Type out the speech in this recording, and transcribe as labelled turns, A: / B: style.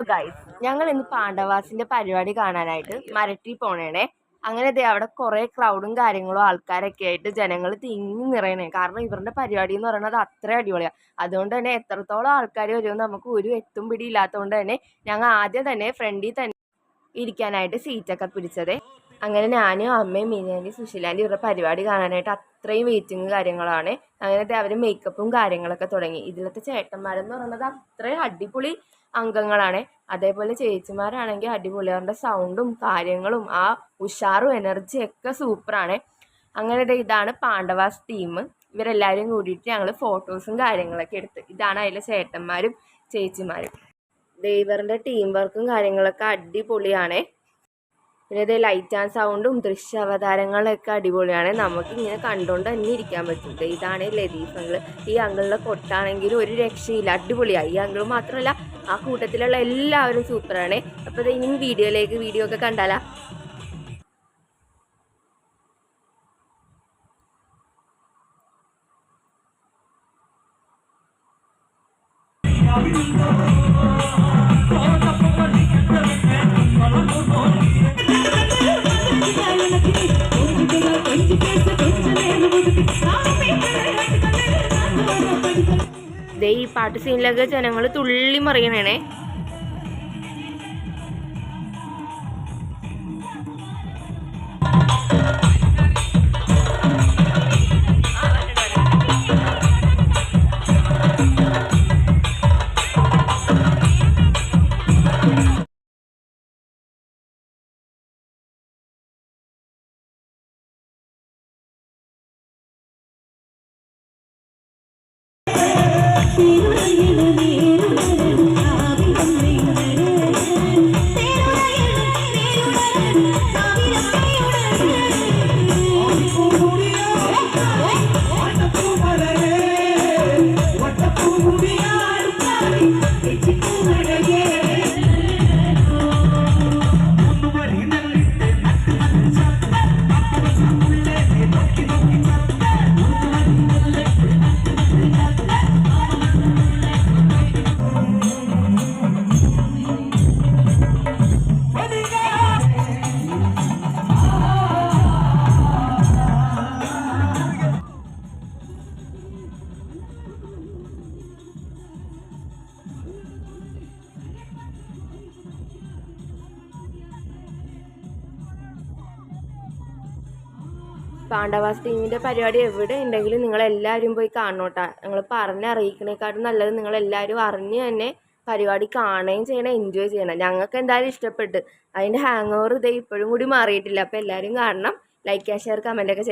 A: Guys, ഞങ്ങൾ ഇന്ന് പാണ്ഡവാസിന്റെ പരിപാടി കാണാനായിട്ട് മരട്ടിൽ പോണേണേ. അങ്ങനെ ദേ അവിടെ കുറെ ക്രൗഡും കാര്യങ്ങളും ആൾക്കാരൊക്കെ ആയിട്ട് ജനങ്ങൾ തിങ്ങി നിറയണേ. കാരണം ഇവരുടെ പരിപാടി എന്ന് പറയുന്നത് അത്ര അടിപൊളിയാണ്. അതുകൊണ്ട് തന്നെ എത്രത്തോളം ആൾക്കാർ വരുമെന്ന് നമുക്ക് ഒരു എത്തും പിടി ഇല്ലാത്തതുകൊണ്ട് തന്നെ ഞങ്ങൾ ആദ്യം തന്നെ ഫ്രണ്ടിൽ തന്നെ ഇരിക്കാനായിട്ട് സീറ്റൊക്കെ പിടിച്ചത്. അങ്ങനെ ഞാനും അമ്മയും മിനിയാൻറ്റി സുശീലാൻറ്റി ഇവരുടെ പരിപാടി കാണാനായിട്ട് അത്രയും വെയിറ്റിങ് കാര്യങ്ങളാണ്. അങ്ങനത്തെ അവർ മേക്കപ്പും കാര്യങ്ങളൊക്കെ തുടങ്ങി. ഇതിലത്തെ ചേട്ടന്മാരെന്ന് പറയുന്നത് അത്രയും അടിപൊളി അംഗങ്ങളാണ്. അതേപോലെ ചേച്ചിമാരാണെങ്കിൽ അടിപൊളി, അവരുടെ സൗണ്ടും കാര്യങ്ങളും ആ ഉഷാറും എനർജിയൊക്കെ സൂപ്പറാണ്. അങ്ങനെ ഇതാണ് പാണ്ഡവാസ് ടീം. ഇവരെല്ലാവരും കൂടിയിട്ട് ഞങ്ങൾ ഫോട്ടോസും കാര്യങ്ങളൊക്കെ എടുത്ത്. ഇതാണ് അതിലെ ചേട്ടന്മാരും ചേച്ചിമാരും. ഇവരുടെ ടീം വർക്കും കാര്യങ്ങളൊക്കെ അടിപൊളിയാണ്. പിന്നെ ഇത് ലൈറ്റ് ആൻഡ് സൗണ്ടും ദൃശ്യാവതാരങ്ങളൊക്കെ അടിപൊളിയാണ്. നമുക്കിങ്ങനെ കണ്ടുകൊണ്ട് തന്നെ ഇരിക്കാൻ പറ്റും. ഇതാണ് ലതീഫ് അങ്കിൾ. ഈ അങ്കിളിൻ്റെ കൊട്ടാണെങ്കിലും ഒരു രക്ഷയില്ല, അടിപൊളിയാണ്. ഈ അങ്കിൾ മാത്രമല്ല, ആ കൂട്ടത്തിലുള്ള എല്ലാവരും സൂപ്പറാണ്. അപ്പോൾ ഇനി വീഡിയോ ഒക്കെ കണ്ടാലാ. ഈ പാട്ട് സീനിലൊക്കെ ജനങ്ങൾ തുള്ളി മറിയണേ. പാണ്ഡവാസ് ടീമിൻ്റെ പരിപാടി എവിടെ ഉണ്ടെങ്കിലും നിങ്ങളെല്ലാവരും പോയി കാണോട്ടാ. ഞങ്ങൾ പറഞ്ഞറിയിക്കണേക്കാട്ടും നല്ലത് നിങ്ങളെല്ലാവരും അറിഞ്ഞ് തന്നെ പരിപാടി കാണുകയും ചെയ്യണം, എൻജോയ് ചെയ്യണം. ഞങ്ങൾക്ക് എന്തായാലും ഇഷ്ടപ്പെട്ട്. അതിൻ്റെ ഹാങ് ഓവർ ഇപ്പോഴും കൂടി മാറിയിട്ടില്ല. അപ്പോൾ എല്ലാവരും കാണണം. Like, share, കമൻറ്റൊക്കെ